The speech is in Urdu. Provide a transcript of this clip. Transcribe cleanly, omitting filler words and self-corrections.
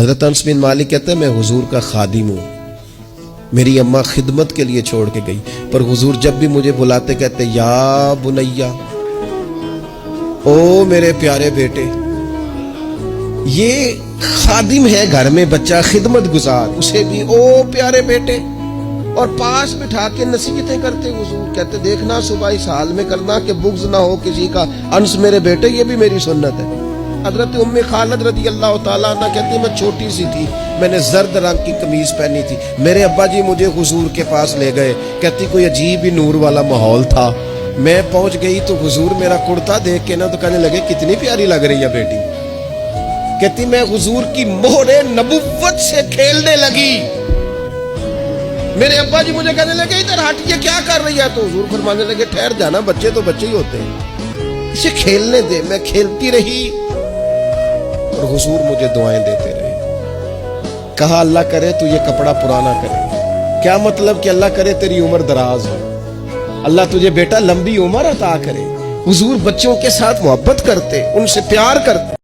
حضرت انس بن مالک کہتے ہیں میں حضور کا خادم ہوں، میری اماں خدمت کے لیے چھوڑ کے گئی، پر حضور جب بھی مجھے بلاتے کہتے یا بنیا، او میرے پیارے بیٹے۔ یہ خادم ہے گھر میں، بچہ خدمت گزار، اسے بھی او پیارے بیٹے، اور پاس بٹھا کے نصیحتیں کرتے حضور، کہتے دیکھنا صبح اس حال میں کرنا کہ بغض نہ ہو کسی کا، انس میرے بیٹے یہ بھی میری سنت ہے۔ حضرت ام خالد رضی اللہ تعالیٰ عنہ کہتی میں چھوٹی سی تھی، میں نے زرد رنگ کی قمیض پہنی تھی، میرے ابا جی مجھے حضور کے پاس لے گئے، کہتی کوئی عجیب ہی نور والا ماحول تھا، میں پہنچ گئی تو حضور میرا کرتا دیکھ کے نا تو کہنے لگے کتنی پیاری لگ رہی ہے بیٹی، کہتی میں حضور کی مہر نبوت سے کھیلنے لگی، میرے ابا جی مجھے کہنے لگے ادھر ہٹ، یہ کیا کر رہی ہے؟ تو حضور فرمانے لگے ٹھہر جانا، بچے تو بچے ہی ہوتے ہیں، اسے کھیلنے دے۔ میں کھیلتی رہی اور حضور مجھے دعائیں دیتے رہے۔ کہا اللہ کرے تو یہ کپڑا پرانا کرے، کیا مطلب کہ اللہ کرے تیری عمر دراز ہو، اللہ تجھے بیٹا لمبی عمر عطا کرے۔ حضور بچوں کے ساتھ محبت کرتے، ان سے پیار کرتے۔